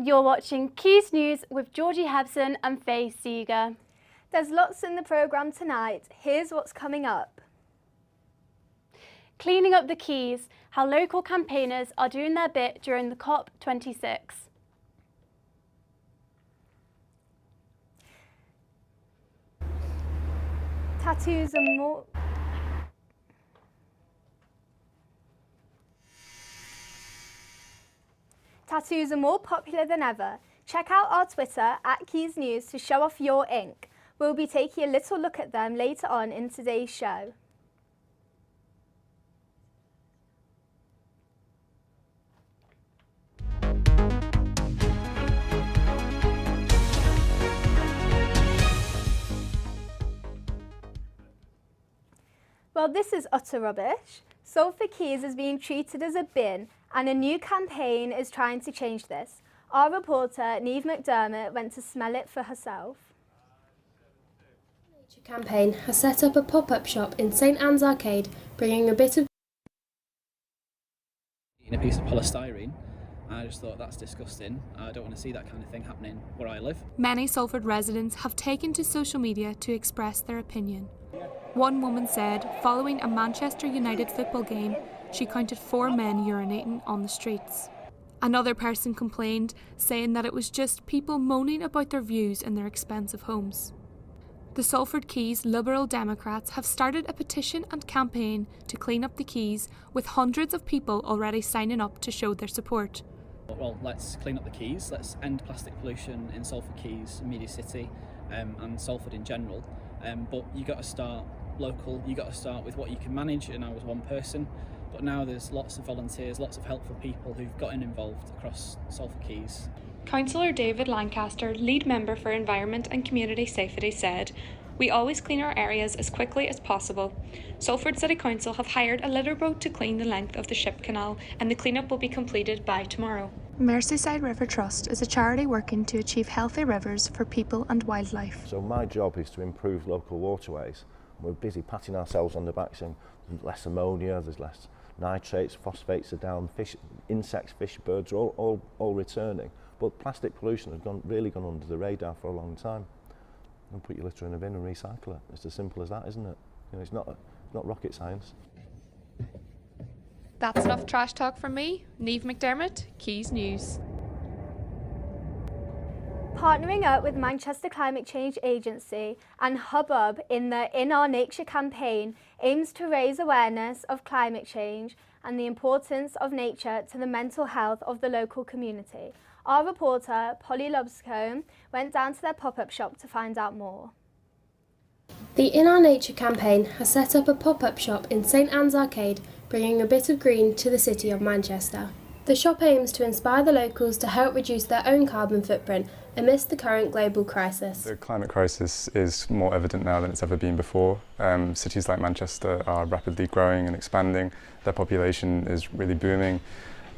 You're watching Quays News with Georgie Hebson and Faye Seeger. There's lots in the programme tonight. Here's what's coming up. Cleaning up the quays, how local campaigners are doing their bit during the COP26. Tattoos are more popular than ever. Check out our Twitter @Quays News to show off your ink. We'll be taking a little look at them later on in today's show. Well, this is utter rubbish. Salford Quays is being treated as a bin, and a new campaign is trying to change this. Our reporter, Neve McDermott, went to smell it for herself. The Nature campaign has set up a pop-up shop in St Anne's Arcade, bringing a bit of in a piece of polystyrene. I just thought that's disgusting. I don't want to see that kind of thing happening where I live. Many Salford residents have taken to social media to express their opinion. One woman said, following a Manchester United football game, she counted 4 men urinating on the streets. Another person complained, saying that it was just people moaning about their views in their expensive homes. The Salford Quays Liberal Democrats have started a petition and campaign to clean up the quays, with hundreds of people already signing up to show their support. Well, let's clean up the quays, let's end plastic pollution in Salford Quays, Media City, and Salford in general. But you got to start local, you got to start with what you can manage, and I was one person. But now there's lots of volunteers, lots of helpful people who've gotten involved across Salford Quays. Councillor David Lancaster, lead member for Environment and Community Safety, said, "We always clean our areas as quickly as possible. Salford City Council have hired a litter boat to clean the length of the Ship Canal, and the clean-up will be completed by tomorrow." Merseyside River Trust is a charity working to achieve healthy rivers for people and wildlife. So my job is to improve local waterways. We're busy patting ourselves on the back saying there's less ammonia, there's less nitrates, phosphates are down, fish, insects, fish, birds are all returning. But plastic pollution has really gone under the radar for a long time. And put your litter in a bin and recycle it. It's as simple as that, isn't it? You know, it's not rocket science. That's enough trash talk from me, Neve McDermott, Quays News. Partnering up with Manchester Climate Change Agency and Hubbub in the In Our Nature campaign aims to raise awareness of climate change and the importance of nature to the mental health of the local community. Our reporter, Polly Lobscombe, went down to their pop-up shop to find out more. The In Our Nature campaign has set up a pop-up shop in St Anne's Arcade, bringing a bit of green to the city of Manchester. The shop aims to inspire the locals to help reduce their own carbon footprint amidst the current global crisis. The climate crisis is more evident now than it's ever been before. Cities like Manchester are rapidly growing and expanding. Their population is really booming,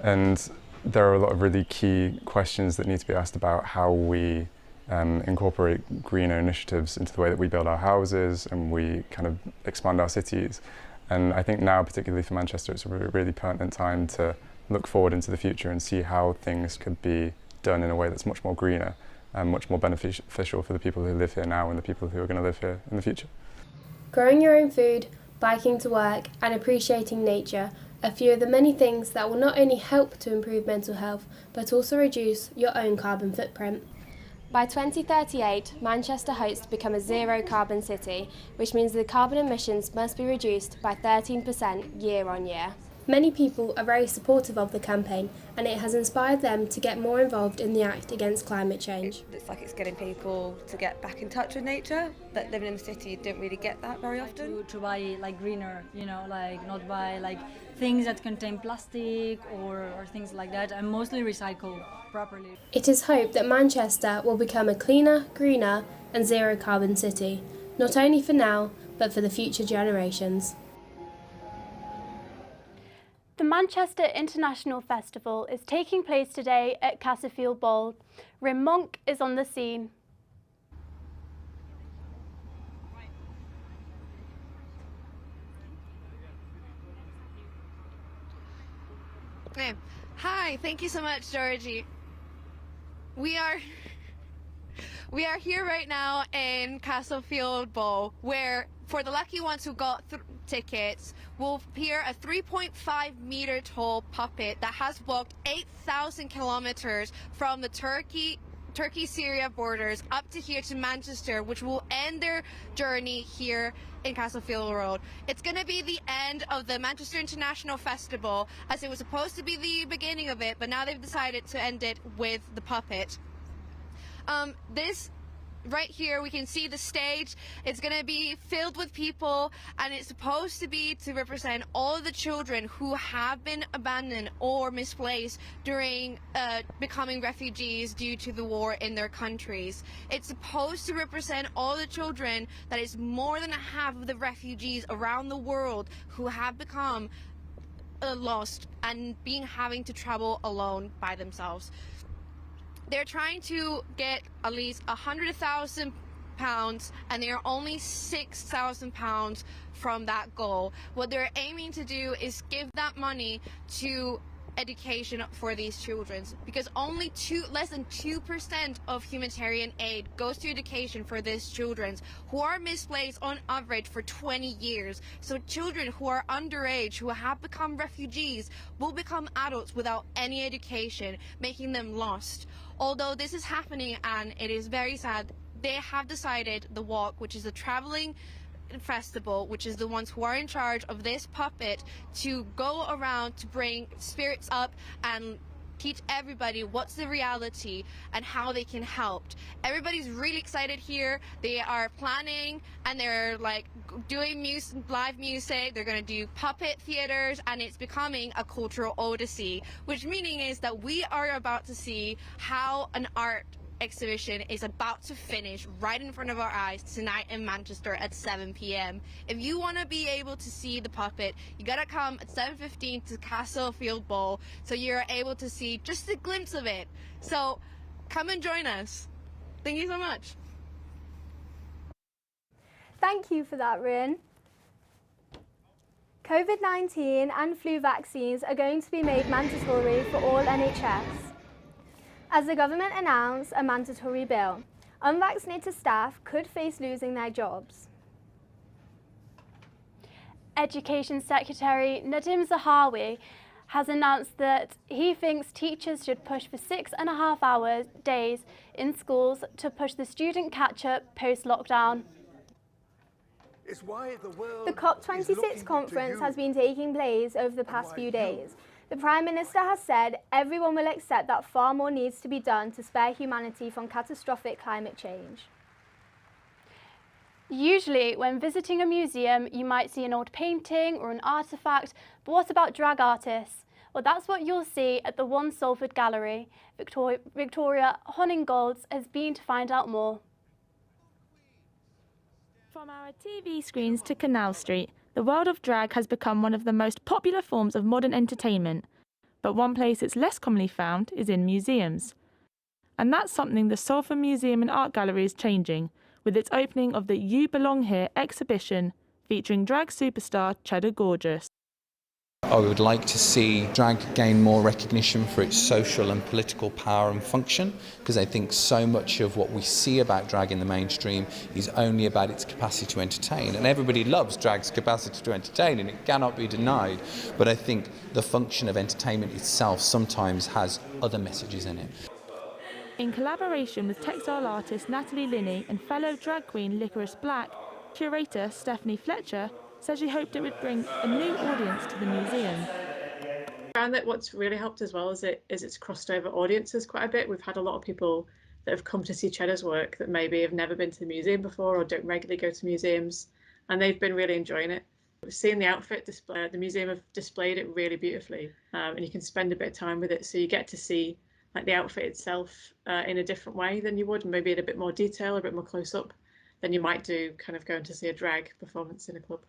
and there are a lot of really key questions that need to be asked about how we incorporate greener initiatives into the way that we build our houses and we kind of expand our cities. And I think now, particularly for Manchester, it's a really pertinent time to look forward into the future and see how things could be done in a way that's much more greener and much more beneficial for the people who live here now and the people who are going to live here in the future. Growing your own food, biking to work and appreciating nature are few of the many things that will not only help to improve mental health but also reduce your own carbon footprint. By 2038, Manchester hopes to become a zero carbon city, which means the carbon emissions must be reduced by 13% year on year. Many people are very supportive of the campaign, and it has inspired them to get more involved in the act against climate change. It's like it's getting people to get back in touch with nature, that living in the city don't really get that very often. To buy like greener, you know, like not buy like things that contain plastic or things like that, and mostly recycle properly. It is hoped that Manchester will become a cleaner, greener and zero carbon city, not only for now, but for the future generations. The Manchester International Festival is taking place today at Casserfield Bowl. Rim Monk is on the scene. Hi, thank you so much, Georgie. We are here right now in Castlefield Bowl, where for the lucky ones who got tickets will appear a 3.5 meter tall puppet that has walked 8,000 kilometers from the Turkey-Syria borders up to here to Manchester, which will end their journey here in Castlefield Road. It's going to be the end of the Manchester International Festival, as it was supposed to be the beginning of it, but now they've decided to end it with the puppet. This right here, we can see the stage. It's going to be filled with people, and it's supposed to be to represent all of the children who have been abandoned or misplaced during becoming refugees due to the war in their countries. It's supposed to represent all the children that is more than half of the refugees around the world who have become lost and having to travel alone by themselves. They're trying to get at least £100,000, and they are only £6,000 from that goal. What they're aiming to do is give that money to education for these children, because only less than 2% of humanitarian aid goes to education for these children who are misplaced on average for 20 years. So children who are underage, who have become refugees, will become adults without any education, making them lost. Although this is happening, and it is very sad, they have decided the walk, which is a traveling festival, which is the ones who are in charge of this puppet, to go around to bring spirits up and teach everybody what's the reality and how they can help. Everybody's really excited here. They are planning, and they're like doing live music. They're going to do puppet theaters, and it's becoming a cultural odyssey, which meaning is that we are about to see how an art exhibition is about to finish right in front of our eyes tonight in Manchester at 7 p.m. If you want to be able to see the puppet, you gotta come at 7:15 to Castlefield Bowl, so you're able to see just a glimpse of it. So come and join us. Thank you so much. Thank you for that, Rin. COVID-19 and flu vaccines are going to be made mandatory for all NHS. As the government announced a mandatory bill, unvaccinated staff could face losing their jobs. Education Secretary Nadim Zahawi has announced that he thinks teachers should push for 6.5 days in schools to push the student catch-up post-lockdown. The COP26 conference has been taking place over the past few days. The Prime Minister has said everyone will accept that far more needs to be done to spare humanity from catastrophic climate change. Usually, when visiting a museum, you might see an old painting or an artefact, but what about drag artists? Well, that's what you'll see at the One Salford Gallery. Victoria Honingolds has been to find out more. From our TV screens to Canal Street, the world of drag has become one of the most popular forms of modern entertainment. But one place it's less commonly found is in museums. And that's something the Salford Museum and Art Gallery is changing, with its opening of the You Belong Here exhibition featuring drag superstar Cheddar Gorgeous. I would like to see drag gain more recognition for its social and political power and function, because I think so much of what we see about drag in the mainstream is only about its capacity to entertain. And everybody loves drag's capacity to entertain, and it cannot be denied. But I think the function of entertainment itself sometimes has other messages in it. In collaboration with textile artist Natalie Linney and fellow drag queen Licorice Black, curator Stephanie Fletcher says she hoped it would bring a new audience to the museum. I found that what's really helped as well is it's crossed over audiences quite a bit. We've had a lot of people that have come to see Cheddar's work that maybe have never been to the museum before or don't regularly go to museums, and they've been really enjoying it. Seeing the outfit display, the museum have displayed it really beautifully, and you can spend a bit of time with it, so you get to see like the outfit itself in a different way than you would, maybe in a bit more detail, a bit more close up than you might do kind of going to see a drag performance in a club.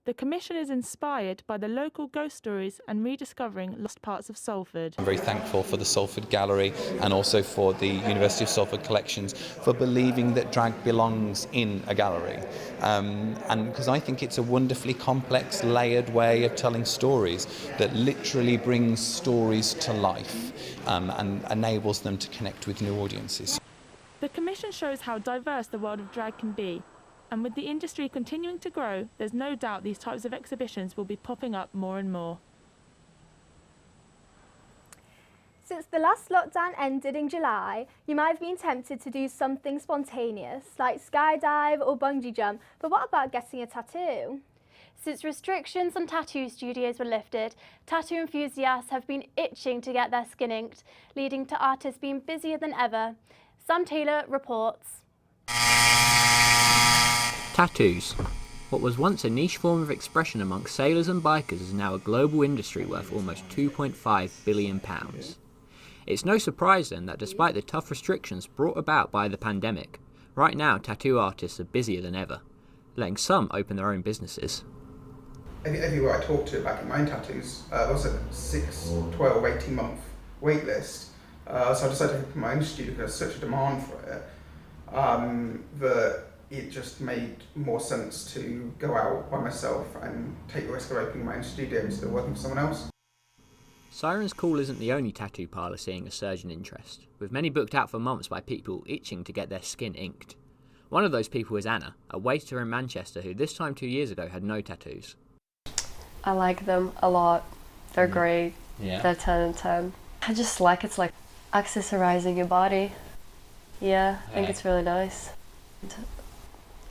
The commission is inspired by the local ghost stories and rediscovering lost parts of Salford. I'm very thankful for the Salford Gallery and also for the University of Salford Collections for believing that drag belongs in a gallery. And because I think it's a wonderfully complex, layered way of telling stories that literally brings stories to life and enables them to connect with new audiences. The commission shows how diverse the world of drag can be. And with the industry continuing to grow, there's no doubt these types of exhibitions will be popping up more and more. Since the last lockdown ended in July, you might have been tempted to do something spontaneous, like skydive or bungee jump, but what about getting a tattoo? Since restrictions on tattoo studios were lifted, tattoo enthusiasts have been itching to get their skin inked, leading to artists being busier than ever. Sam Taylor reports. Tattoos. What was once a niche form of expression amongst sailors and bikers is now a global industry worth almost £2.5 billion. It's no surprise then that despite the tough restrictions brought about by the pandemic, right now tattoo artists are busier than ever, letting some open their own businesses. Everywhere I talked to about getting my own tattoos, there was a 6, 12, 18 month wait list. So I decided to open my own studio because there's such a demand for it that it just made more sense to go out by myself and take the risk of opening my own studio instead of working for someone else. Siren's Call isn't the only tattoo parlour seeing a surge in interest, with many booked out for months by people itching to get their skin inked. One of those people is Anna, a waiter in Manchester who this time 2 years ago had no tattoos. I like them a lot. They're great. Yeah. They're 10 and 10. I just like it's like accessorizing your body. Yeah, I think it's really nice.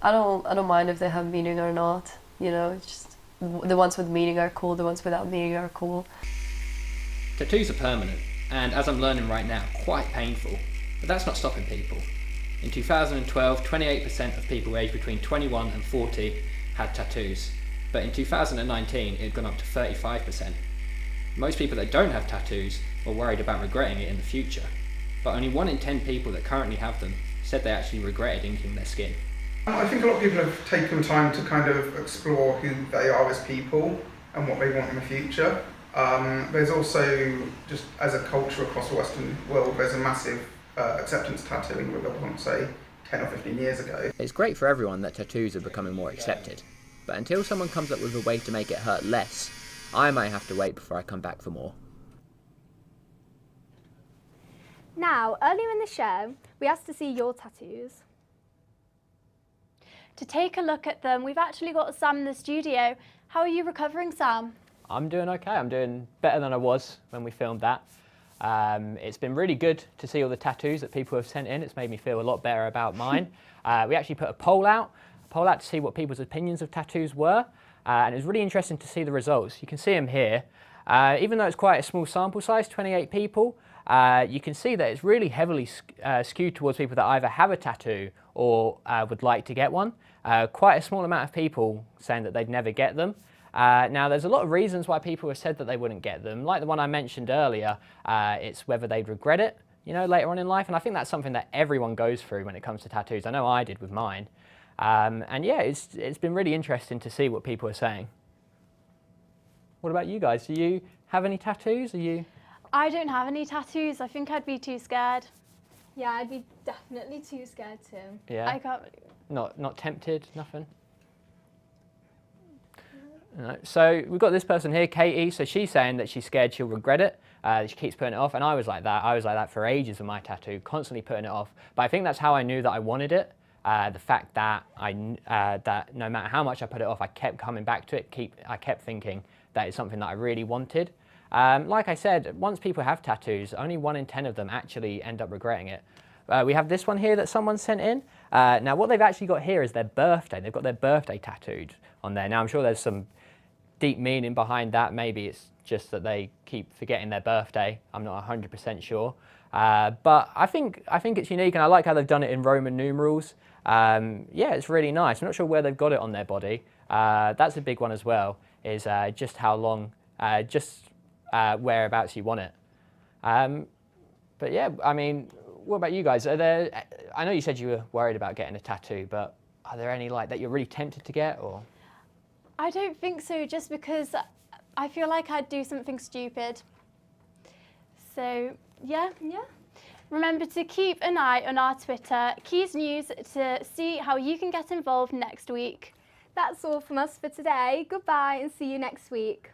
I don't mind if they have meaning or not. You know, it's just the ones with meaning are cool. The ones without meaning are cool. Tattoos are permanent, and as I'm learning right now, quite painful. But that's not stopping people. In 2012, 28% of people aged between 21 and 40 had tattoos. But in 2019, it had gone up to 35%. Most people that don't have tattoos are worried about regretting it in the future. But only 1 in 10 people that currently have them said they actually regretted inking their skin. I think a lot of people have taken time to kind of explore who they are as people and what they want in the future. There's also, just as a culture across the Western world, there's a massive acceptance of tattooing with, I want to say, 10 or 15 years ago. It's great for everyone that tattoos are becoming more accepted. But until someone comes up with a way to make it hurt less, I might have to wait before I come back for more. Now, earlier in the show, we asked to see your tattoos. To take a look at them, we've actually got Sam in the studio. How are you recovering, Sam? I'm doing okay. I'm doing better than I was when we filmed that. It's been really good to see all the tattoos that people have sent in. It's made me feel a lot better about mine. We actually put a poll out to see what people's opinions of tattoos were, and it was really interesting to see the results. You can see them here. Even though it's quite a small sample size, 28 people, you can see that it's really heavily skewed towards people that either have a tattoo or would like to get one. Quite a small amount of people saying that they'd never get them. Now, there's a lot of reasons why people have said that they wouldn't get them. Like the one I mentioned earlier, it's whether they'd regret it, you know, later on in life. And I think that's something that everyone goes through when it comes to tattoos. I know I did with mine. And yeah, it's been really interesting to see what people are saying. What about you guys? Do you have any tattoos? Are you? I don't have any tattoos. I think I'd be too scared. Yeah, I'd be definitely too scared too. Yeah. I can't. Not tempted, nothing? No. So we've got this person here, Katie. So she's saying that she's scared she'll regret it. She keeps putting it off, and I was like that. I was like that for ages with my tattoo, constantly putting it off. But I think that's how I knew that I wanted it. The fact that that no matter how much I put it off, I kept coming back to it. I kept thinking that it's something that I really wanted. Like I said, once people have tattoos, only 1 in 10 of them actually end up regretting it. We have this one here that someone sent in. Now what they've actually got here is their birthday. They've got their birthday tattooed on there. Now I'm sure there's some deep meaning behind that. Maybe it's just that they keep forgetting their birthday. I'm not 100% sure. But I think it's unique, and I like how they've done it in Roman numerals. Yeah, it's really nice. I'm not sure where they've got it on their body. That's a big one as well, is just how long, whereabouts you want it. But yeah, I mean, what about you guys? Are there? I know you said you were worried about getting a tattoo, but are there any like that you're really tempted to get, or? I don't think so, just because I feel like I'd do something stupid. So, yeah. Remember to keep an eye on our Twitter, Quays News, to see how you can get involved next week. That's all from us for today. Goodbye and see you next week.